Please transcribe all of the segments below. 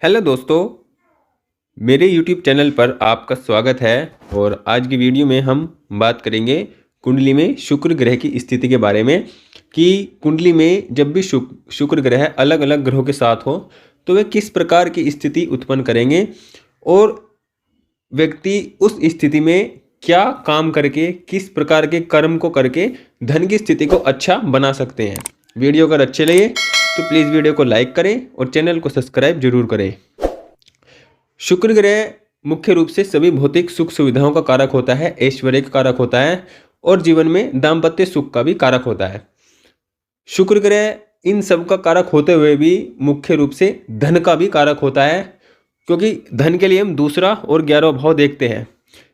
Hello दोस्तों, मेरे YouTube channel पर आपका स्वागत है। और आज की वीडियो में हम बात करेंगे कुंडली में शुक्र ग्रह की स्थिति के बारे में कि कुंडली में जब भी शुक्र ग्रह अलग अलग ग्रहों के साथ हो तो वे किस प्रकार की स्थिति उत्पन्न करेंगे और व्यक्ति उस स्थिति में क्या काम करके, किस प्रकार के कर्म को करके धन की स्थिति को अच्छा बना सकते हैं। वीडियो अगर अच्छे लगे तो प्लीज़ वीडियो को लाइक करें और चैनल को सब्सक्राइब जरूर करें। शुक्र ग्रह मुख्य रूप से सभी भौतिक सुख सुविधाओं का कारक होता है, ऐश्वर्य का कारक होता है और जीवन में दाम्पत्य सुख का भी कारक होता है। शुक्र ग्रह इन सब का कारक होते हुए भी मुख्य रूप से धन का भी कारक होता है, क्योंकि धन के लिए हम दूसरा और 11वां भाव देखते हैं।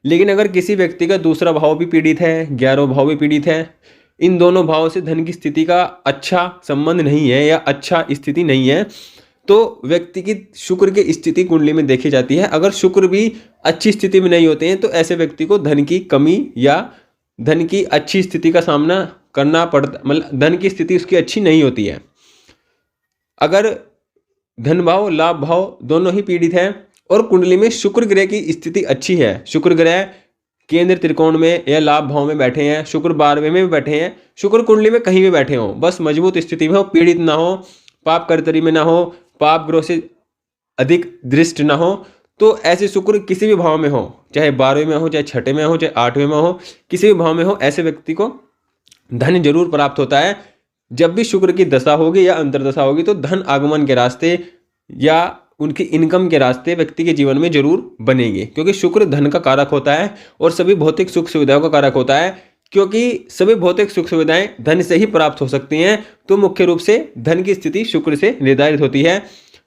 लेकिन अगर किसी व्यक्ति का दूसरा भाव भी पीड़ित है, 11वां भाव भी पीड़ित है, इन दोनों भावों से धन की स्थिति का अच्छा संबंध नहीं है या अच्छा स्थिति नहीं है, तो व्यक्ति की शुक्र की स्थिति कुंडली में देखी जाती है। अगर शुक्र भी अच्छी स्थिति में नहीं होते हैं तो ऐसे व्यक्ति को धन की कमी या धन की अच्छी स्थिति का सामना करना पड़ता, मतलब धन की स्थिति उसकी अच्छी नहीं होती है। अगर धन भाव लाभ भाव दोनों ही पीड़ित है और कुंडली में शुक्र ग्रह की स्थिति अच्छी है, शुक्र ग्रह केंद्र त्रिकोण में या लाभ भाव में बैठे हैं, शुक्र 12वें में भी बैठे हैं, शुक्र कुंडली में कहीं भी बैठे हो, बस मजबूत स्थिति में हो, पीड़ित ना हो, पाप कर्तरी में ना हो, पाप ग्रह से अधिक दृष्ट ना हो, तो ऐसे शुक्र किसी भी भाव में हो, चाहे 12वें में हो, चाहे 6ठे में हो, चाहे 8वें में हो, किसी भी भाव में हो, ऐसे व्यक्ति को धन जरूर प्राप्त होता है। जब भी शुक्र की दशा होगी या अंतर्दशा होगी तो धन आगमन के रास्ते या उनकी इनकम के रास्ते व्यक्ति के जीवन में जरूर बनेंगे, क्योंकि शुक्र धन का कारक होता है और सभी भौतिक सुख सुविधाओं का कारक होता है। क्योंकि सभी भौतिक सुख सुविधाएं धन से ही प्राप्त हो सकती हैं, तो मुख्य रूप से धन की स्थिति शुक्र से निर्धारित होती है।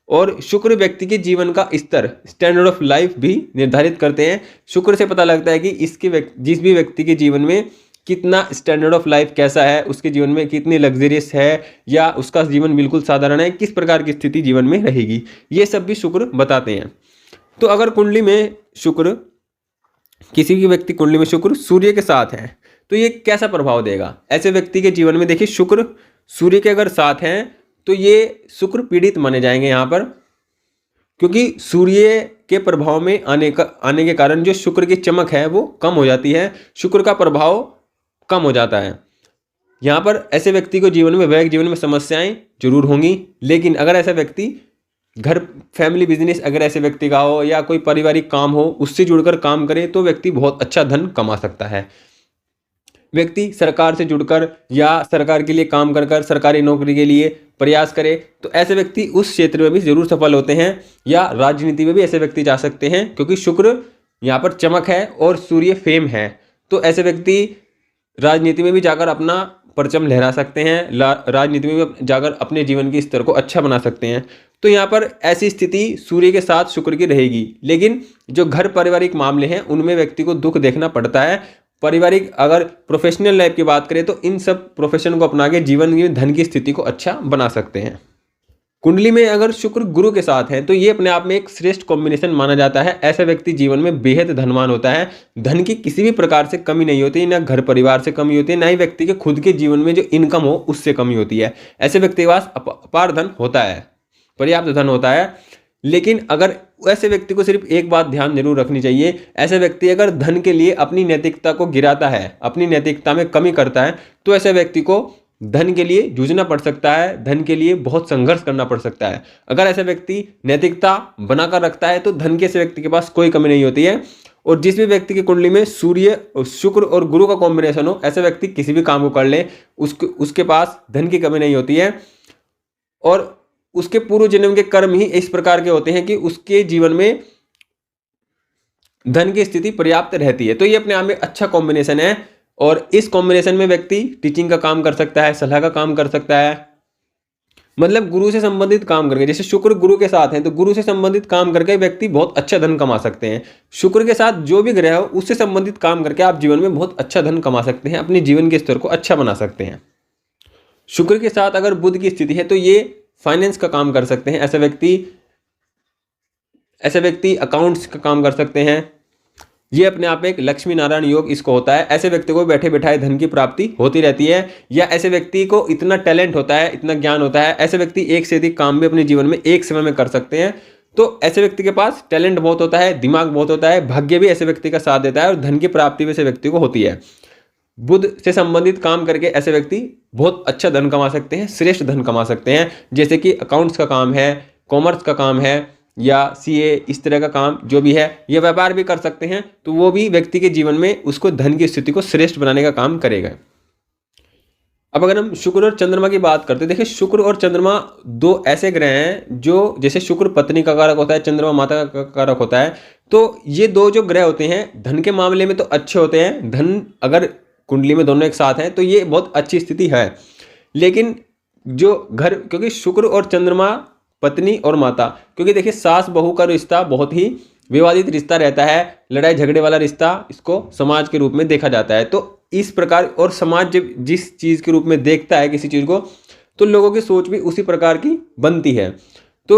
और शुक्र व्यक्ति के जीवन का स्तर, स्टैंडर्ड ऑफ लाइफ भी निर्धारित करते हैं। शुक्र से पता लगता है कि जिस भी व्यक्ति के जीवन में कितना स्टैंडर्ड ऑफ लाइफ कैसा है, उसके जीवन में कितनी लग्जरियस है या उसका जीवन बिल्कुल साधारण है, किस प्रकार की स्थिति जीवन में रहेगी, ये सब भी शुक्र बताते हैं। तो अगर कुंडली में शुक्र, किसी भी व्यक्ति कुंडली में शुक्र सूर्य के साथ है तो ये कैसा प्रभाव देगा ऐसे व्यक्ति के जीवन में। देखिए, शुक्र सूर्य के अगर साथ हैं तो ये शुक्र पीड़ित माने जाएंगे यहाँ पर, क्योंकि सूर्य के प्रभाव में आने के कारण जो शुक्र की चमक है वो कम हो जाती है, शुक्र का प्रभाव कम हो जाता है। यहाँ पर ऐसे व्यक्ति को जीवन में, वैवाहिक जीवन में समस्याएं जरूर होंगी। लेकिन अगर ऐसा व्यक्ति घर, फैमिली बिजनेस अगर ऐसे व्यक्ति का हो या कोई पारिवारिक काम हो उससे जुड़कर काम करे तो व्यक्ति बहुत अच्छा धन कमा सकता है। व्यक्ति सरकार से जुड़कर या सरकार के लिए काम कर सरकारी नौकरी के लिए प्रयास करे तो ऐसे व्यक्ति उस क्षेत्र में भी जरूर सफल होते हैं, या राजनीति में भी ऐसे व्यक्ति जा सकते हैं, क्योंकि शुक्र यहाँ पर चमक है और सूर्य फेम है। तो ऐसे व्यक्ति राजनीति में भी जाकर अपना परचम लहरा सकते हैं, राजनीति में भी जाकर अपने जीवन के स्तर को अच्छा बना सकते हैं। तो यहाँ पर ऐसी स्थिति सूर्य के साथ शुक्र की रहेगी। लेकिन जो घर पारिवारिक मामले हैं उनमें व्यक्ति को दुख देखना पड़ता है। पारिवारिक, अगर प्रोफेशनल लाइफ की बात करें तो इन सब प्रोफेशन को अपना के जीवन में धन की स्थिति को अच्छा बना सकते हैं। कुंडली में अगर शुक्र गुरु के साथ है तो ये अपने आप में एक श्रेष्ठ कॉम्बिनेशन माना जाता है। ऐसा व्यक्ति जीवन में बेहद धनवान होता है, धन की किसी भी प्रकार से कमी नहीं होती, ना घर परिवार से कमी होती है, ना ही व्यक्ति के खुद के जीवन में जो इनकम हो उससे कमी होती है। ऐसे व्यक्ति के पास अपार धन होता है, पर्याप्त धन होता है। लेकिन अगर ऐसे व्यक्ति को सिर्फ एक बात ध्यान जरूर रखनी चाहिए, ऐसे व्यक्ति अगर धन के लिए अपनी नैतिकता को गिराता है, अपनी नैतिकता में कमी करता है, तो ऐसे व्यक्ति को धन के लिए जूझना पड़ सकता है, धन के लिए बहुत संघर्ष करना पड़ सकता है। अगर ऐसा व्यक्ति नैतिकता बनाकर रखता है तो धन के ऐसे व्यक्ति के पास कोई कमी नहीं होती है। और जिस भी व्यक्ति की कुंडली में सूर्य, शुक्र और गुरु का कॉम्बिनेशन हो, ऐसे व्यक्ति किसी भी काम को कर ले उसके पास धन की कमी नहीं होती है। और उसके पूर्व जन्म के कर्म ही इस प्रकार के होते हैं कि उसके जीवन में धन की स्थिति पर्याप्त रहती है। तो ये अपने आप में अच्छा कॉम्बिनेशन है। और इस कॉम्बिनेशन में व्यक्ति टीचिंग का काम कर सकता है, सलाह का काम कर सकता है, मतलब गुरु से संबंधित काम करके। जैसे शुक्र गुरु के साथ हैं तो गुरु से संबंधित काम करके व्यक्ति बहुत अच्छा धन कमा सकते हैं। शुक्र के साथ जो भी ग्रह हो उससे संबंधित काम करके आप जीवन में बहुत अच्छा धन कमा सकते हैं, अपने जीवन के स्तर को अच्छा बना सकते हैं। शुक्र के साथ अगर बुध की स्थिति है तो ये फाइनेंस का काम कर सकते हैं। ऐसे व्यक्ति अकाउंट्स का काम कर सकते हैं। ये अपने आप में एक लक्ष्मी नारायण योग इसको होता है। ऐसे व्यक्ति को बैठे बैठाए धन की प्राप्ति होती रहती है, या ऐसे व्यक्ति को इतना टैलेंट होता है, इतना ज्ञान होता है, ऐसे व्यक्ति एक से अधिक काम भी अपने जीवन में एक समय में कर सकते हैं। तो ऐसे व्यक्ति के पास टैलेंट बहुत होता है, दिमाग बहुत होता है, भाग्य भी ऐसे व्यक्ति का साथ देता है और धन की प्राप्ति भी ऐसे व्यक्ति को होती है। बुध से संबंधित काम करके ऐसे व्यक्ति बहुत अच्छा धन कमा सकते हैं, श्रेष्ठ धन कमा सकते हैं। जैसे कि अकाउंट्स का काम है, कॉमर्स का काम है या सीए, इस तरह का काम जो भी है, ये व्यापार भी कर सकते हैं। तो वो भी व्यक्ति के जीवन में उसको धन की स्थिति को श्रेष्ठ बनाने का काम करेगा। अब अगर हम शुक्र और चंद्रमा की बात करते हैं, देखिए शुक्र और चंद्रमा दो ऐसे ग्रह हैं जो, जैसे शुक्र पत्नी का कारक होता है, चंद्रमा माता का कारक होता है। तो ये दो जो ग्रह होते हैं धन के मामले में तो अच्छे होते हैं। धन अगर कुंडली में दोनों एक साथ हैं तो ये बहुत अच्छी स्थिति है। लेकिन जो घर, क्योंकि शुक्र और चंद्रमा पत्नी और माता, क्योंकि देखिए सास बहू का रिश्ता बहुत ही विवादित रिश्ता रहता है, लड़ाई झगड़े वाला रिश्ता इसको समाज के रूप में देखा जाता है। तो इस प्रकार, और समाज जब जिस चीज़ के रूप में देखता है किसी चीज़ को, तो लोगों की सोच भी उसी प्रकार की बनती है। तो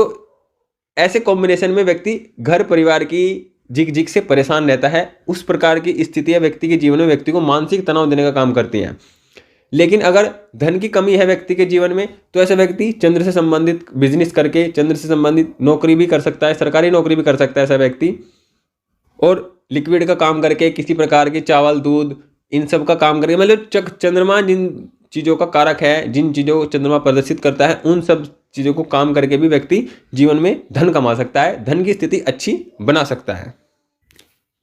ऐसे कॉम्बिनेशन में व्यक्ति घर परिवार की झिक झिक से परेशान रहता है। उस प्रकार की स्थितियां व्यक्ति के जीवन में व्यक्ति को मानसिक तनाव देने का काम करती हैं। लेकिन अगर धन की कमी है व्यक्ति के जीवन में, तो ऐसा व्यक्ति चंद्र से संबंधित बिजनेस करके, चंद्र से संबंधित नौकरी भी कर सकता है, सरकारी नौकरी भी कर सकता है ऐसा व्यक्ति, और लिक्विड का काम करके, किसी प्रकार के चावल दूध इन सब का काम करके, मतलब चंद्रमा जिन चीज़ों का कारक है, जिन चीज़ों को चंद्रमा प्रदर्शित करता है, उन सब चीज़ों को काम करके भी व्यक्ति जीवन में धन कमा सकता है, धन की स्थिति अच्छी बना सकता है।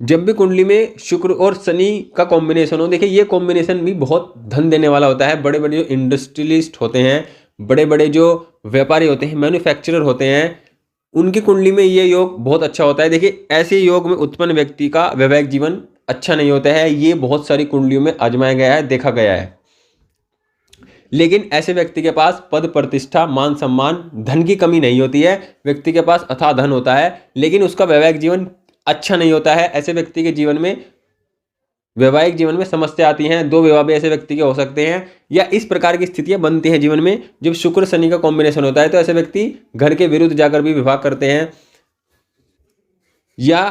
जब भी कुंडली में शुक्र और शनि का कॉम्बिनेशन हो, देखिए ये कॉम्बिनेशन भी बहुत धन देने वाला होता है। बड़े बड़े जो इंडस्ट्रियलिस्ट होते हैं, बड़े बड़े जो व्यापारी होते हैं, मैन्युफैक्चरर होते हैं, उनकी कुंडली में ये योग बहुत अच्छा होता है। देखिए ऐसे योग में उत्पन्न व्यक्ति का वैवाहिक जीवन अच्छा नहीं होता है। ये बहुत सारी कुंडलियों में आजमाया गया है, देखा गया है। लेकिन ऐसे व्यक्ति के पास पद प्रतिष्ठा, मान सम्मान, धन की कमी नहीं होती है। व्यक्ति के पास अथाह धन होता है, लेकिन उसका वैवाहिक जीवन अच्छा नहीं होता है। ऐसे व्यक्ति के जीवन में, वैवाहिक जीवन में समस्या आती हैं। 2 विवाह भी ऐसे व्यक्ति के हो सकते हैं, या इस प्रकार की स्थितियां बनती हैं जीवन में। जब शुक्र शनि का कॉम्बिनेशन होता है तो ऐसे व्यक्ति घर के विरुद्ध जाकर भी विवाह करते हैं, या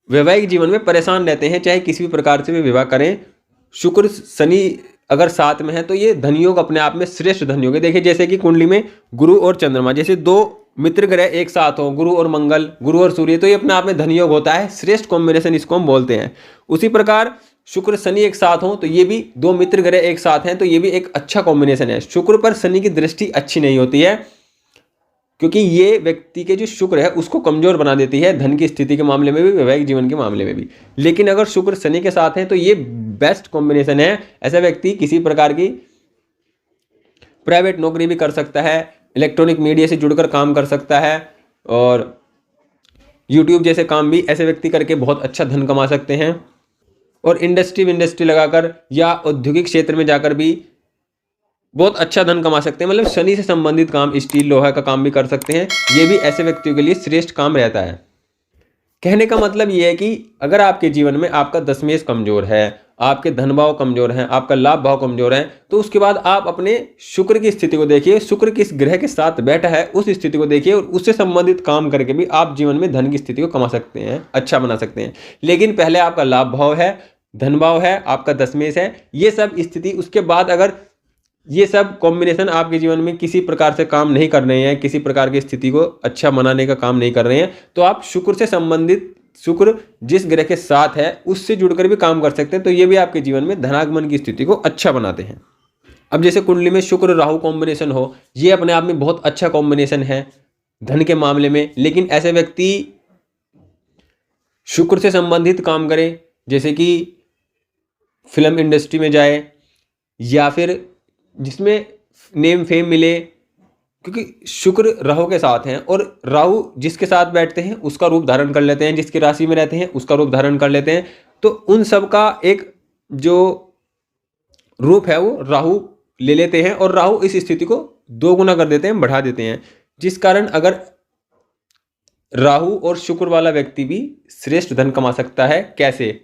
वैवाहिक जीवन में परेशान रहते हैं, चाहे किसी भी प्रकार से भी विवाह करें। शुक्र शनि अगर साथ में है तो ये धनयोग अपने आप में श्रेष्ठ धनयोग है। देखिए जैसे कि कुंडली में गुरु और चंद्रमा जैसे 2 मित्र ग्रह एक साथ हो, गुरु और मंगल, गुरु और सूर्य, तो ये अपने आप में धनयोग होता है, श्रेष्ठ कॉम्बिनेशन इसको हम बोलते हैं। उसी प्रकार शुक्र शनि एक साथ हो तो ये भी 2 मित्र ग्रह एक साथ हैं, तो ये भी एक अच्छा कॉम्बिनेशन है। शुक्र पर शनि की दृष्टि अच्छी नहीं होती है, क्योंकि ये व्यक्ति के जो शुक्र है उसको कमजोर बना देती है, धन की स्थिति के मामले में भी, वैवाहिक जीवन के मामले में भी। लेकिन अगर शुक्र शनि के साथ है तो ये बेस्ट कॉम्बिनेशन है। ऐसा व्यक्ति किसी प्रकार की प्राइवेट नौकरी भी कर सकता है, इलेक्ट्रॉनिक मीडिया से जुड़कर काम कर सकता है, और यूट्यूब जैसे काम भी ऐसे व्यक्ति करके बहुत अच्छा धन कमा सकते हैं, और इंडस्ट्री लगाकर या औद्योगिक क्षेत्र में जाकर भी बहुत अच्छा धन कमा सकते हैं। मतलब शनि से संबंधित काम, स्टील लोहा का काम भी कर सकते हैं। ये भी ऐसे व्यक्तियों के लिए श्रेष्ठ काम रहता है। कहने का मतलब ये है कि अगर आपके जीवन में आपका दशमेश कमजोर है, आपके धन भाव कमजोर हैं, आपका लाभ भाव कमजोर है, तो उसके बाद आप अपने शुक्र की स्थिति को देखिए, शुक्र किस ग्रह के साथ बैठा है उस स्थिति को देखिए, और उससे संबंधित काम करके भी आप जीवन में धन की स्थिति को कमा सकते हैं, अच्छा बना सकते हैं। लेकिन पहले आपका लाभ भाव है, धन भाव है, आपका दशमेश है, ये सब स्थिति, उसके बाद अगर ये सब कॉम्बिनेशन आपके जीवन में किसी प्रकार से काम नहीं कर रहे हैं, किसी प्रकार की स्थिति को अच्छा बनाने का काम नहीं कर रहे हैं, तो आप शुक्र से संबंधित, शुक्र जिस ग्रह के साथ है उससे जुड़कर भी काम कर सकते हैं। तो ये भी आपके जीवन में धनागमन की स्थिति को अच्छा बनाते हैं। अब जैसे कुंडली में शुक्र राहु कॉम्बिनेशन हो, ये अपने आप में बहुत अच्छा कॉम्बिनेशन है धन के मामले में। लेकिन ऐसे व्यक्ति शुक्र से संबंधित काम करें, जैसे कि फिल्म इंडस्ट्री में जाए, या फिर जिसमें नेम फेम मिले, क्योंकि शुक्र राहु के साथ हैं, और राहु जिसके साथ बैठते हैं उसका रूप धारण कर लेते हैं, जिसकी राशि में रहते हैं उसका रूप धारण कर लेते हैं। तो उन सब का एक जो रूप है वो राहु ले लेते हैं, और राहु इस स्थिति को 2 गुना कर देते हैं, बढ़ा देते हैं। जिस कारण अगर राहु और शुक्र वाला व्यक्ति भी श्रेष्ठ धन कमा सकता है। कैसे?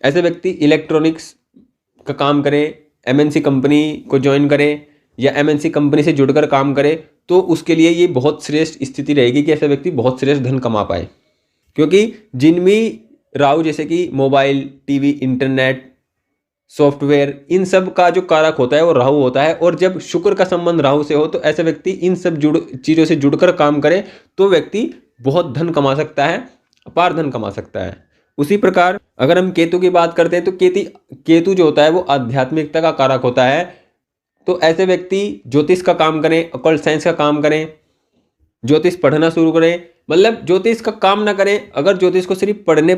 ऐसे व्यक्ति इलेक्ट्रॉनिक्स का काम करे, एमएनसी कंपनी को ज्वाइन करे, या एमएनसी कंपनी से जुड़कर काम करे, तो उसके लिए ये बहुत श्रेष्ठ स्थिति रहेगी कि ऐसा व्यक्ति बहुत श्रेष्ठ धन कमा पाए। क्योंकि जिनमें राहु जैसे कि मोबाइल, टीवी, इंटरनेट, सॉफ्टवेयर, इन सब का जो कारक होता है वो राहु होता है। और जब शुक्र का संबंध राहु से हो तो ऐसे व्यक्ति इन सब चीज़ों से जुड़कर काम करे तो व्यक्ति बहुत धन कमा सकता है, अपार धन कमा सकता है। उसी प्रकार अगर हम केतु की बात करते हैं तो केतु जो होता है वो आध्यात्मिकता का कारक होता है। तो ऐसे व्यक्ति ज्योतिष का काम करें, ऑकल्ट साइंस का काम करें, ज्योतिष पढ़ना शुरू करें, मतलब ज्योतिष का काम ना करें, अगर ज्योतिष को सिर्फ पढ़ने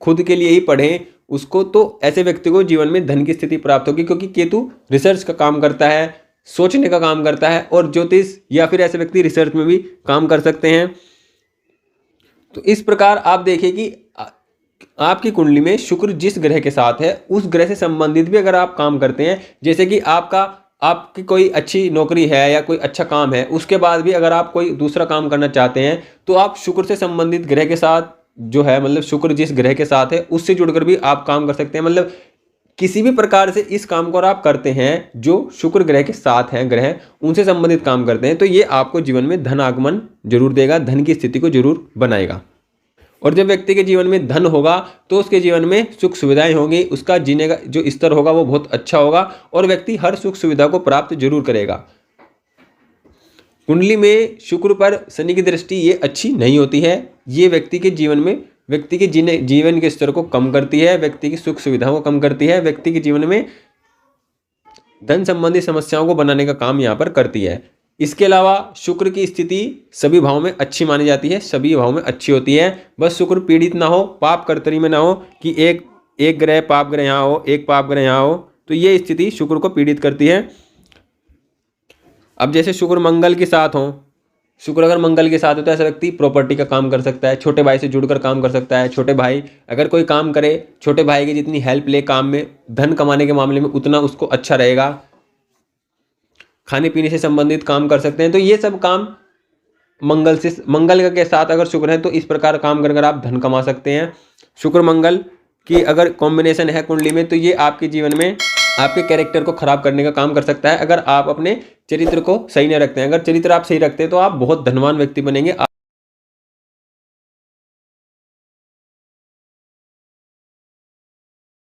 खुद के लिए ही पढ़ें उसको, तो ऐसे व्यक्ति को जीवन में धन की स्थिति प्राप्त होगी, क्योंकि केतु रिसर्च का काम करता है, सोचने का काम करता है। और ज्योतिष या फिर ऐसे व्यक्ति रिसर्च में भी काम कर सकते हैं। तो इस प्रकार आप देखिए कि आपकी कुंडली में शुक्र जिस ग्रह के साथ है उस ग्रह से संबंधित भी अगर आप काम करते हैं, जैसे कि आपकी कोई अच्छी नौकरी है या कोई अच्छा काम है, उसके बाद भी अगर आप कोई दूसरा काम करना चाहते हैं तो आप शुक्र से संबंधित ग्रह के साथ जो है, मतलब शुक्र जिस ग्रह के साथ है उससे जुड़कर भी आप काम कर सकते हैं। मतलब किसी भी प्रकार से इस काम को आप करते हैं जो शुक्र ग्रह के साथ हैं, ग्रह उनसे संबंधित काम करते हैं, तो ये आपको जीवन में धन आगमन जरूर देगा, धन की स्थिति को जरूर बनाएगा। और जब व्यक्ति के जीवन में धन होगा तो उसके जीवन में सुख सुविधाएं होंगी, उसका जीने का जो स्तर होगा वो बहुत अच्छा होगा और व्यक्ति हर सुख सुविधा को प्राप्त जरूर करेगा। कुंडली में शुक्र पर शनि की दृष्टि ये अच्छी नहीं होती है, ये व्यक्ति के जीवन के स्तर को कम करती है, व्यक्ति की सुख सुविधाओं को कम करती है, व्यक्ति के जीवन में धन संबंधी समस्याओं को बनाने का काम यहाँ पर करती है। इसके अलावा शुक्र की स्थिति सभी भावों में अच्छी मानी जाती है, सभी भावों में अच्छी होती है। बस शुक्र पीड़ित ना हो, पाप कर्तरी में ना हो कि एक ग्रह पाप ग्रह यहाँ हो, एक पाप ग्रह यहाँ हो, तो ये स्थिति शुक्र को पीड़ित करती है। अब जैसे शुक्र मंगल के साथ हो, शुक्र अगर मंगल के साथ हो तो ऐसा व्यक्ति प्रॉपर्टी का काम कर सकता है, छोटे भाई से जुड़कर काम कर सकता है। छोटे भाई अगर कोई काम करे, छोटे भाई की जितनी हेल्प ले काम में, धन कमाने के मामले में उतना उसको अच्छा रहेगा। खाने पीने से संबंधित काम कर सकते हैं। तो ये सब काम मंगल के साथ अगर शुक्र है तो इस प्रकार काम कर आप धन कमा सकते हैं। शुक्र मंगल की अगर कॉम्बिनेशन है कुंडली में तो ये आपके जीवन में आपके कैरेक्टर को खराब करने का काम कर सकता है, अगर आप अपने चरित्र को सही नहीं रखते हैं। अगर चरित्र आप सही रखते हैं तो आप बहुत धनवान व्यक्ति बनेंगे।